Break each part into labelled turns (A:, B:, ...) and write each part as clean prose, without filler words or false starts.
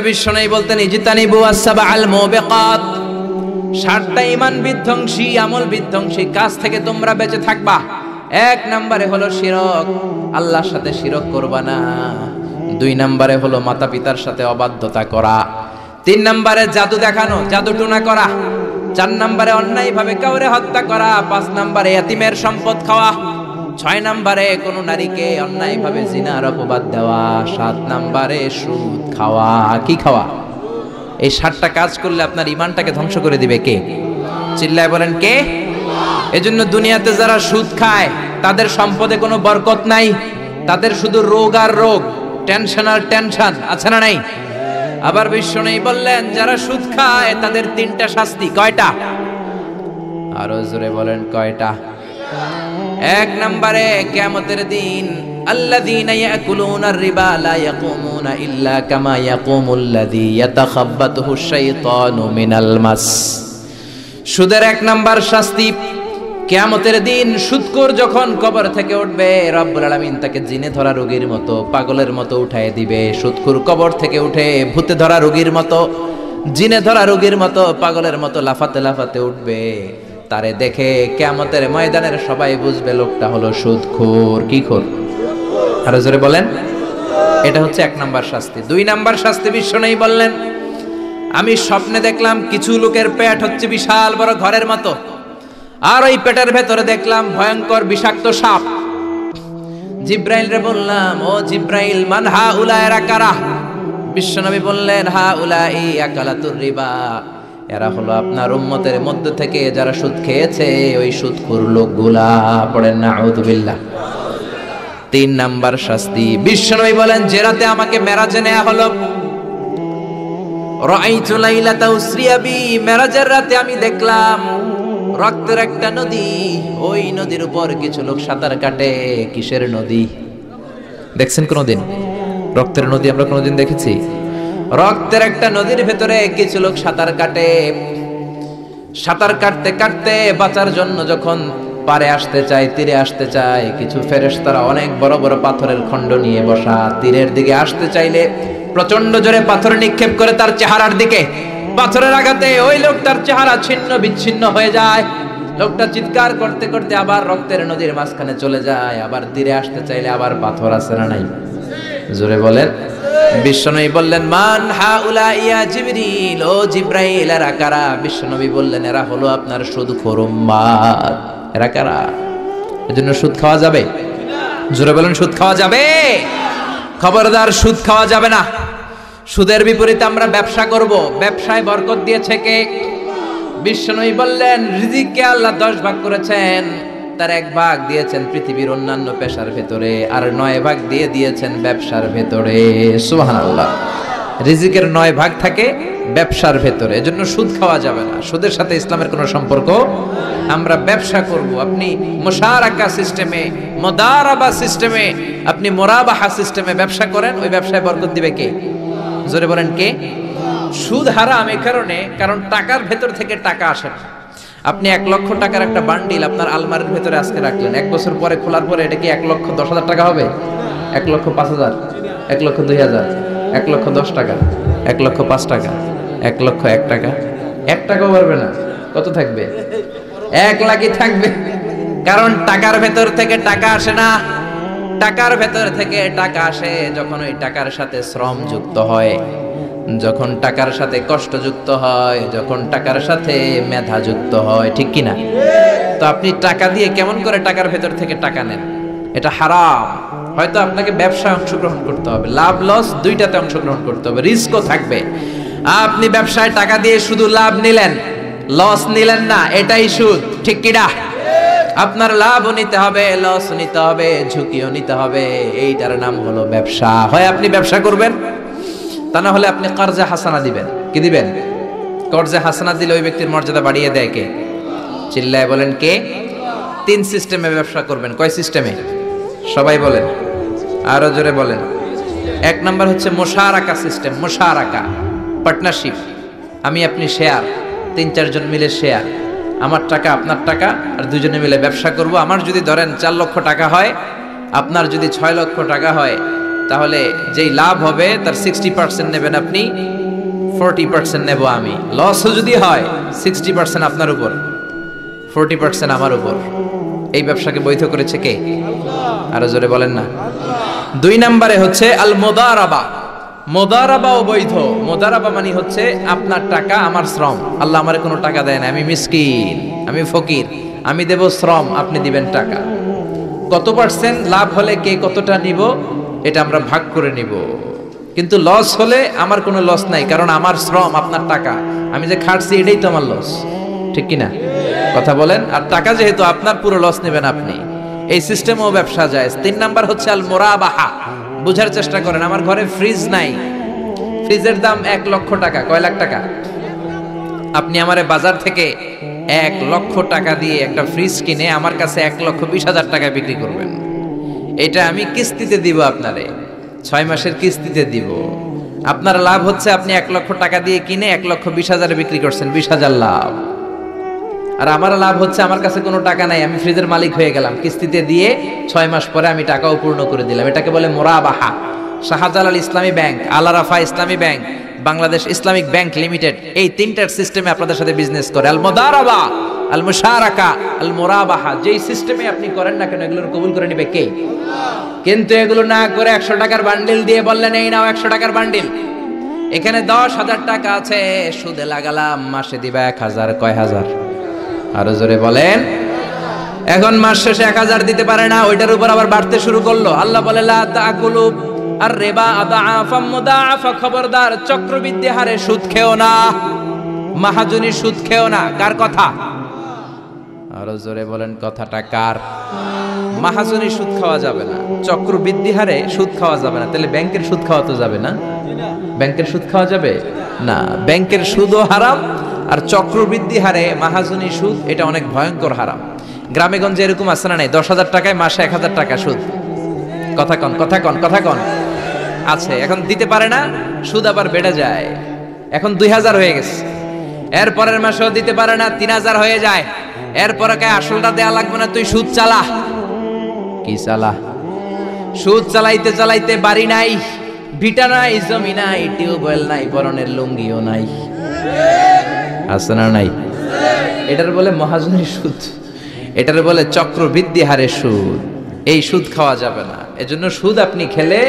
A: বিশ্বনবী বলতেন ইজতানিবু আসসাবাল মুবিকাত, 7টা ঈমান বিধ্বংসী আমল বিধ্বংসী কাজ থেকে তোমরা বেঁচে থাকবা। 1 নম্বরে হলো শিরক, আল্লাহর সাথে শিরক করবা না। 2 নম্বরে হলো মাতা পিতার সাথে অবাধ্যতা করা। 3 নম্বরে জাদু দেখানো, জাদু টুনা করা। 4 নম্বরে অন্যায় ভাবে কাউরে হত্যা করা। 5 নম্বরে এতিমের সম্পদ খাওয়া। 6 নম্বরে কোন নারীকে অন্যায় ভাবে জিনার অপবাদ দেওয়া। 7 নম্বরে সুদ খাওয়া। কি খাওয়া? এই 7টা কাজ করলে আপনার ঈমানটাকে ধ্বংস করে দিবে কে? চিল্লায় বলেন কে? এজন্য দুনিয়াতে যারা সুদ খায় তাদের সম্পদে কোনো বরকত নাই, তাদের শুধু রোগ আর রোগ, টেনশন আর টেনশন, আছে না নাই? আবার বিশ্বনবী বললেন যারা সুদ খায় তাদের 3টা শাস্তি। কয়টা? আরো জোরে বলেন কয়টা? 1 নম্বরে কিয়ামতের দিন আল্লাযীনা ইয়াকুলুনার রিবা লা ইয়াকুমুনা ইল্লা কামা ইয়াকুমুল্লাযী ইয়াতাখাব্বাতুহু শাইতানু মিনাল মাস। সুদের 1 নাম্বার শাস্তি, কিয়ামতের দিন সুদখোর যখন কবর থেকে উঠবে, রব্বুল আলামিন তাকে জিনে ধরা রোগীর মতো, পাগলের মতো উঠায় দিবে। সুদখোর কবর থেকে উঠে ভূতে ধরা রোগীর মতো, জিনে ধরা রোগীর মতো, পাগলের মতো লাফাতে লাফাতে উঠবে। তারে দেখে কিয়ামতের ময়দানের সবাই বুঝবে লোকটা হলো সুদখোর। কি খোর? আরো জোরে বলেন। এটা হচ্ছে 1 নাম্বার শাস্তি। 2 নাম্বার শাস্তি বিশ্বনবী বললেন আমি স্বপ্নে দেখলাম কিছু লোকের পেট হচ্ছে বিশাল বড় ঘরের মতো, আর ওই পেটের ভেতরে দেখলাম ভয়ঙ্কর বিষাক্ত সাপ। জিব্রাইল রে বললাম ও জিব্রাইল মান হাউলা এরা কারা? বিশ্বনবী বললেন হাউলাই আকালাতুর রিবা, এরা হলো আপনার উম্মতের মধ্যে থেকে যারা সুদ খেয়েছে ওই সুদখোর লোকগুলা। পড়েন না আউযুবিল্লাহ। 3 নাম্বার শাস্তি বিশ্বনবী বলেন যে রাতে আমাকে মেরাজে নেওয়া হলো, রাআইতু লাইলাতা উসরিয়া বি, মেরাজের রাতে আমি দেখলাম রক্তের একটা নদী, ওই নদীর উপর কিছু লোক সাঁতার কাটে। কিসের নদী? দেখছেন কোনদিন রক্তের নদী? আমরা কোনদিন দেখেছি? রক্তের একটা নদীর ভেতরে কিছু লোক সাঁতার কাটে। সাঁতার কাটতে কাটতে বাঁচার জন্য যখন পারে আসতে চায়, তীরে আসতে চায়, কিছু ফেরেশতারা অনেক বড় বড় পাথরের খণ্ড নিয়ে বসা, তীরের দিকে আসতে চাইলে প্রচন্ড জোরে পাথর নিক্ষেপ করে তার চেহারার দিকে। পাথরের আঘাতে ওই লোকটার চেহারা ছিন্ন বিচ্ছিন্ন হয়ে যায়। লোকটা চিৎকার করতে করতে আবার রক্তের নদীর মাঝখানে চলে যায়। আবার তীরে আসতে চাইলে আবার পাথর আছে না নাই? জোরে বলেন। বিশ্বনবী বললেন মান হাউলা ইয়া জিবরিল, ও জিব্রাইল এরা কারা? বিশ্বনবী বললেন এরা হলো আপনার সুদখোর উম্মত। এরা কারা? এজন্য সুদ খাওয়া যাবে? জোরে বলেন সুদ খাওয়া যাবে? খবরদার সুদ খাওয়া যাবে না। সুদের বিপরীতে আমরা ব্যবসা করব। ব্যবসায় বরকত দিয়েছে কে? বিশ্বনবী বললেন রিজিককে আল্লাহ 10 ভাগ করেছেন, তার 1 ভাগ দিয়েছেন পৃথিবীর অন্যান্য পেশার ভেতরে, আর 9 ভাগ দিয়ে দিয়েছেন ব্যবসার ভেতরে। সুবহানাল্লাহ। রিজিকের 9 ভাগ থাকে ব্যবসার ভেতরে, এজন্য সুদ খাওয়া যাবে না। সুদের সাথে ইসলামের কোনো সম্পর্ক। আমরা ব্যবসা করব। আপনি মুশারাকা সিস্টেমে, মুদারাবা সিস্টেমে, আপনি মুরাবাহা সিস্টেমে ব্যবসা করেন, ওই ব্যবসায় বরকত দিবে কে? জোরে বলেন কে? সুদ হারাম এই কারণে, কারণ টাকার ভেতর থেকে টাকা আসে না। আপনি 1 লক্ষ টাকার একটা বান্ডিল আপনার আলমারির ভেতরে আজকে রাখলেন, 1 বছর পরে খোলার পরে এটা কি 1,10,000 টাকা হবে? 1,05,000, 1,02,000, 1,10,000 টাকা, 1,05,000 টাকা, 1,01,000 টাকা? 1 টাকাও পারবে না। কত থাকবে? 1 লাখই থাকবে। কারণ টাকার ভেতর থেকে টাকা আসে না। টাকার ভেতর থেকে টাকা আসে যখন ওই টাকার সাথে শ্রম যুক্ত হয়, যখন টাকার সাথে কষ্ট যুক্ত হয়, যখন টাকার সাথে মেধা যুক্ত হয়। ঠিক কি না? তো আপনি টাকা দিয়ে কেমন করে টাকার ভেতর থেকে টাকা নেন? এটা হারাম। হয়তো আপনাকে ব্যবসায় অংশগ্রহণ করতে হবে, লাভ লস 2টাতে অংশগ্রহণ করতে হবে, রিস্কও থাকবে। আপনি ব্যবসায় টাকা দিয়ে শুধু লাভ নিলেন, লস নিলেন না, এটাই সুদ। ঠিক কি না? আপনার লাভও নিতে হবে, লস নিতে হবে, ঝুঁকিও নিতে হবে। এইটার নাম হলো ব্যবসা। হয় আপনি ব্যবসা করবেন, তা না হলে আপনি কর্জে হাসানা দিবেন। কি দিবেন? কর্জে হাসানা দিলে ওই ব্যক্তির মর্যাদা বাড়িয়ে দেয় কে? চিল্লায় বলেন কে? 3 সিস্টেমে ব্যবসা করবেন। কয় সিস্টেমে? সবাই বলেন, আরো জোরে বলেন। 1 নাম্বার হচ্ছে মুশারাকা সিস্টেম। মুশারাকা, পার্টনারশিপ। আমি আপনি শেয়ার, 3-4 জন মিলে শেয়ার, আমার টাকা আপনার টাকা, আর 2 জনে মিলে ব্যবসা করব। আমার যদি ধরেন 4 লক্ষ টাকা হয়, আপনার যদি 6 লক্ষ টাকা হয়, তাহলে যেই লাভ হবে তার 60% নেবেন আপনি, 40% নেব আমি। লসও যদি হয় 60% আপনার উপর, 40% আমার উপর। এই ব্যবসাকে বৈধ করেছে কে? আরো জোরে বলেন না। 2 নম্বরে হচ্ছে আল মুদারাবা। মুদারাবাও বৈধ। মুদারাবা মানে হচ্ছে আপনার টাকা আমার শ্রম। আল্লাহ আমারে কোনো টাকা দেয় না, আমি মিসকিন, আমি ফকির, আমি দেব শ্রম, আপনি দিবেন টাকা। কত পার্সেন্ট লাভ হলে কে কতটা নিব এটা আমরা ভাগ করে নিব। কিন্তু লস হলে আমার কোনো লস নাই, কারণ আমার শ্রম আপনার টাকা, আমি যে খাটছি এটাই তো আমার লস, ঠিক কি না? কথা বলেন। আর টাকা যেহেতু আপনার, পুরো লস নেবেন আপনি। এই সিস্টেমও ব্যবসা যায়। 3 নাম্বার হচ্ছে আল মুরাবাহা। বুঝার চেষ্টা করেন, আমার ঘরে ফ্রিজ নাই, ফ্রিজের দাম 1 লক্ষ টাকা। কয় লাখ টাকা? আপনি আমারে বাজার থেকে 1 লক্ষ টাকা দিয়ে একটা ফ্রিজ কিনে আমার কাছে 1,20,000 টাকায় বিক্রি করবেন। এটা আমি কিস্তিতে দিব আপনারে, 6 মাসের কিস্তিতে দিব। আপনার লাভ হচ্ছে আপনি 1 লক্ষ টাকা দিয়ে কিনে 1,20,000 বিক্রি করছেন, 20,000 লাভ। আর আমার লাভ হচ্ছে আমার কাছে কোনো টাকা নাই, আমি ফ্রিজের মালিক হয়ে গেলাম, কিস্তিতে দিয়ে 6 মাস পরে আমি টাকাও পূর্ণ করে দিলাম। এটাকে বলে মুরাবাহা। শাহজালাল ইসলামী ব্যাংক, আল আরাফা ইসলামী bank, Bangladesh Islamic bank limited, এই 3টার সিস্টেমে আপনাদের সাথে বিজনেস করে। আল মুদারাবা, আল মুশারাকা, আল মুরাবাহা। যেই সিস্টেমে আপনি করেন না কেন এগুলোর কবুল করে নিবে কে? কিন্তু এগুলো না করে 100 টাকার বান্ডিল দিয়ে বললেন এই নাও 100 টাকার বান্ডিল, এখানে 10,000 টাকা আছে, সুদে লাগালাম, মাসে দিবা 1,000। কয় হাজার? আরো জোরে বলেন। এখন মাস শেষে 1,000 দিতে পারে না, ওইটার উপর আবার বাড়তে শুরু করলো। আল্লাহ বলে লা তাকুলু আর রিবা আদাআফা মুদাআফা। খবরদার, চক্রবৃদ্ধি হারে সুদ খেও না, মাহাজনী সুদ খেও না। কার কথা? আরো জোরে বলেন, কথাটা কার? মাহাজনী সুদ খাওয়া যাবে না, চক্রবৃদ্ধি হারে সুদ খাওয়া যাবে না। তাহলে ব্যাংকের সুদ খাওয়া তো যাবে না? ব্যাংকের সুদ খাওয়া যাবে না। ব্যাংকের সুদও হারাম, আর চক্রবৃদ্ধি হারে মাহাজনী সুদ, এটা অনেক ভয়ঙ্কর হারাম। গ্রামে গঞ্জে এরকম আছে না নাই? 10,000 টাকায় মাসে 1,000 টাকা সুদ। কথা কন, কথা কন, কথা কন। আছে। এখন দিতে পারে না, সুদ আবার বেড়ে যায়। এখন 2,000 হয়ে গেছে, এর পরের মাসেও দিতে পারে না, 3,000 হয়ে যায়। এরপরে কে আসলটা দেয়া লাগবে না, তুই সুদ চালা। কি চালা? সুদ চালাইতে চালাইতে বাড়ি নাই, ভিটা নাই, জমি নাই, টিউবওয়েল নাই, পরনের লুঙ্গিও নাই। আছে না নাই? এটার বলে মহাজনী সুদ, এটার বলে চক্রবৃদ্ধি হারে সুদ। এই সুদ খাওয়া যাবে না। এজন্য সুদ আপনি খেলে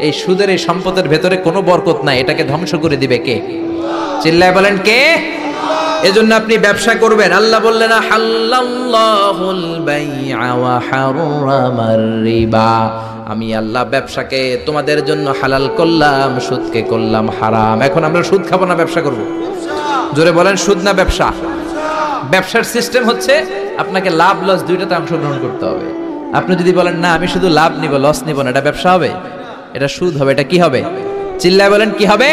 A: এই সুদের এই সম্পদের ভেতরে কোনো বরকত নাই, এটাকে ধ্বংস করে দিবে কে? চিল্লায় বলেন কে? এজন্য আপনি ব্যবসা করবেন। আল্লাহ বললেন হাল্লাল্লাহুল বাইআ ওয়া হারামার রিবা। আমি আল্লাহ ব্যবসাকে তোমাদের জন্য হালাল করলাম, সুদকে করলাম হারাম। এখন আমরা সুদ খাবো না ব্যবসা করব? জোরে বলেন, সুদ না ব্যবসা? ব্যবসার সিস্টেম হচ্ছে আপনাকে লাভ লস দুইটাতে অংশগ্রহণ করতে হবে। আপনি যদি বলেন না আমি শুধু লাভ নিব, লস নিব না, এটা ব্যবসা হবে? এটা সুদ হবে। এটা কি হবে? চিল্লায় বলেন কি হবে?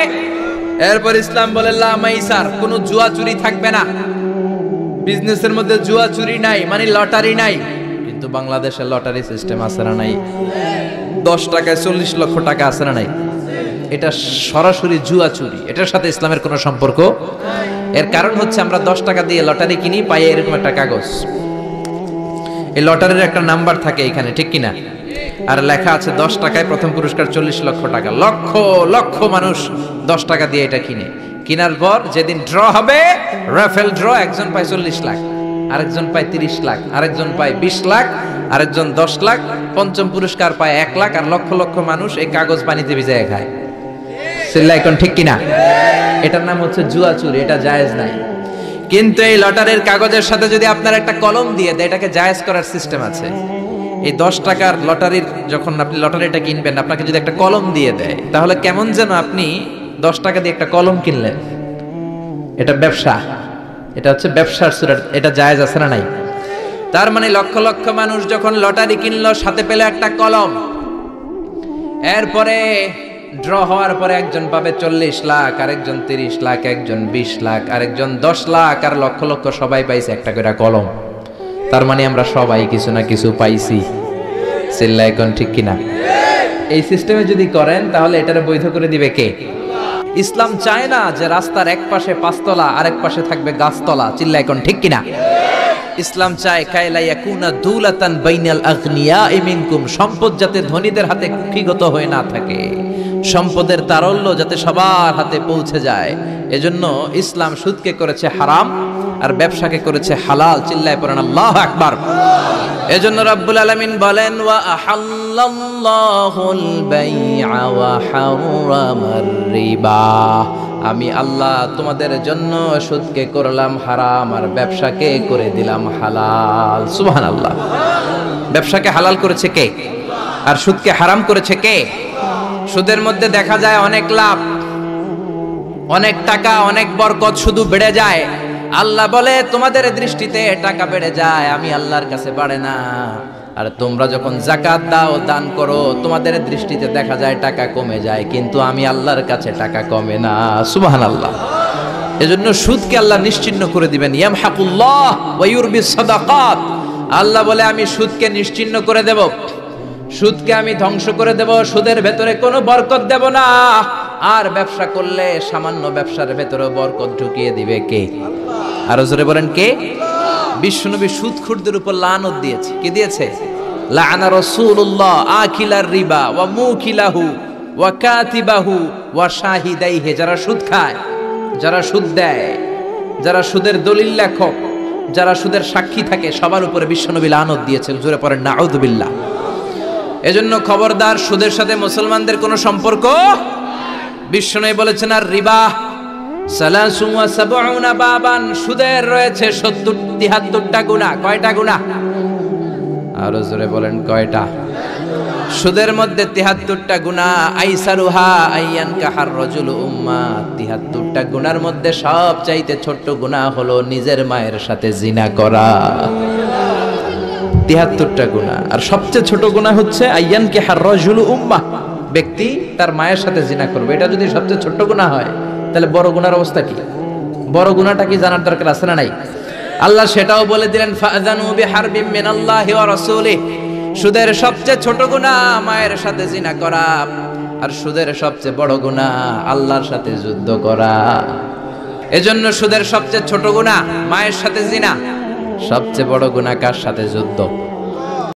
A: এরপর ইসলাম বলে লা মাইসার, কোনো জুয়া চুরি থাকবে না। বিজনেসের মধ্যে জুয়া চুরি নাই, মানে লটারি নাই। কিন্তু বাংলাদেশে লটারি সিস্টেম আছে না নাই? 10 টাকায় 40 লক্ষ টাকা আছে না নাই? এটা সরাসরি জুয়া চুরি, এটার সাথে ইসলামের কোনো সম্পর্ক। এর কারণ হচ্ছে আমরা 10 টাকা দিয়ে লটারি কিনি, পাই এরকম একটা কাগজ, এই লটারির একটা নাম্বার থাকে এখানে, ঠিক কিনা? আর লেখা আছে 10 টাকায় প্রথম পুরস্কার 40 লক্ষ টাকা। লক্ষ লক্ষ মানুষ 10 টাকা দিয়ে এটা কিনে। কেনার পর যেদিন ড্র হবে, রাফেল ড্র, একজন পায় 40 লাখ, আরেকজন পায় 30 লাখ, আরেকজন পায় 20 লাখ, আরেকজন 10 লাখ, পঞ্চম পুরস্কার পায় 1 লাখ, আর লক্ষ লক্ষ মানুষ এই কাগজ পানিতে ভিজায় খায়। সিল্লাইকন ঠিক কিনা? এটার নাম হচ্ছে জুয়া চুরি, এটা জায়েজ নাই। কিন্তু এই লটারির কাগজের সাথে যদি আপনার একটা কলম দিয়ে দেয়, এটাকে জায়েজ করার সিস্টেম আছে। এই 10 টাকার লটারির, যখন আপনি লটারিটা কিনবেন, আপনাকে যদি একটা কলম দিয়ে দেয়, তাহলে কেমন যেন আপনি 10 টাকা দিয়ে একটা কলম কিনলেন। এটা ব্যবসা, এটা হচ্ছে ব্যবসার সুরা, এটা জায়েজ আছে না নাই? তার মানে লক্ষ লক্ষ মানুষ যখন লটারি কিনলো, সাথে পেল একটা কলম। এরপরে ড্র হওয়ার পরে একজন পাবে 40 লাখ, আরেকজন 30 লাখ, একজন 20 লাখ, আরেকজন 10 লাখ, আর লক্ষ লক্ষ সবাই পাইছে একটা করে কলম। তার মানে আমরা সবাই কিছু না কিছু পাইছি। সিল্লাইকন ঠিক কিনা? এই সিস্টেমে যদি করেন তাহলে এটারে বৈধ করে দিবে কে? ইসলাম চায় না যে রাস্তার এক পাশে 5 তলা, আরেক পাশে থাকবে গাছতলা। চিল্লাইকন ঠিক কিনা? ইসলাম চায় কায়লা ইয়াকুনা দুলাতান বাইনাল আগনিয়া মিনকুম, সম্পদ যাতে ধনীদের হাতে কুক্ষিগত হয়ে না থাকে, সম্পদের তারল্য যাতে সবার হাতে পৌঁছে যায়। এজন্য ইসলাম সুদকে করেছে হারাম আর ব্যবসাকে করেছে হালাল। চিল্লায় পড়েন আল্লাহু আকবার। এজন্য রব্বুল আলামিন বলেন ওয়া আহাল্লাল্লাহুল বাইআ ওয়া হারামার রিবা, আমি আল্লাহ তোমাদের জন্য সুদকে করলাম হারাম আর ব্যবসাকে করে দিলাম হালাল। সুবহানাল্লাহ। ব্যবসাকে হালাল করেছে কে আর সুদকে হারাম করেছে কে? সুদের মধ্যে দেখা যায় অনেক লাভ, অনেক টাকা, অনেক বরকত, শুধু বেড়ে যায়। আল্লাহ বলে তোমাদের দৃষ্টিতে টাকা বেড়ে যায়, আমি আল্লাহর কাছে বাড়ে না। আর তোমরা যখন যাকাত দাও, দান করো, তোমাদের দৃষ্টিতে দেখা যায় টাকা কমে যায়, কিন্তু আমি আল্লাহর কাছে টাকা কমে না। সুবহানাল্লাহ। এজন্য সুদকে আল্লাহ নিশ্চিহ্ন করে দিবেন। ইয়ামহাকুল্লাহ ওয়া ইউরবিস সাদাকাত, আল্লাহ বলে আমি সুদকে নিশ্চিহ্ন করে দেব, সুদকে আমি ধ্বংস করে দেব, সুদের ভেতরে কোনো বরকত দেব না। আর ব্যবসা করলে সামান্য ব্যবসার ভেতরে বরকত ঢুকিয়ে দিবে কে? আরো জোরে বলেন কে? বিশ্বনবী সুদখোরদের উপর লানত দিয়েছে। কি দিয়েছে? লাআনা রাসূলুল্লাহ আকিলার রিবা ওয়া মুকিলাহু ওয়া কাতিবাহু ওয়া শাহিদাইহি, যারা সুদ খায়, যারা সুদ দেয়, যারা সুদের দলিল লেখক, যারা সুদের সাক্ষী থাকে, সবার উপরে বিশ্বনবী লানত দিয়েছেন। জোরে পড়েন নাউযুবিল্লাহ। এজন্য খবরদার, সুদের সাথে মুসলমানদের কোনো সম্পর্ক। বিশ্বনবী বলেছেন আর রিবা সালাসুন ওয়া সাবউনা বাবান, সুদের রয়েছে 73টা গুনাহ। কয়টা গুনাহ? আরো জোরে বলেন কয়টা? সুদের মধ্যে 73টা গুনাহ। আইসারুহা আইয়ান কাহার রাজুলু উম্মা, 73টা গুনার মধ্যে সবচাইতে ছোট্ট গুনাহ হলো নিজের মায়ের সাথে জিনা করা। 73টা গুনাহ, আর সবচেয়ে ছোট গুনাহ হচ্ছে আইয়ান কাহার রাজুলু উম্মা, ব্যক্তি তার মায়ের সাথে জিনা করবে। এটা যদি সবচেয়ে ছোট গুনাহ হয়, তাহলে বড় গুনার অবস্থা কি? বড় গুনাহটা কি জানার দরকার আছে না নাই? আল্লাহ সেটাও বলে দিলেন ফাআযানু বিহারবিম মিনাল্লাহি ওয়া রাসূলিহি, সুদের সবচেয়ে ছোট গুনাহ মায়ের সাথে জিনা করা, আর সুদের সবচেয়ে বড় গুনাহ আল্লাহর সাথে যুদ্ধ করা। এজন্য সুদের সবচেয়ে ছোট গুনাহ মায়ের সাথে জিনা, সবচেয়ে বড় গুনাহ কার সাথে? যুদ্ধ।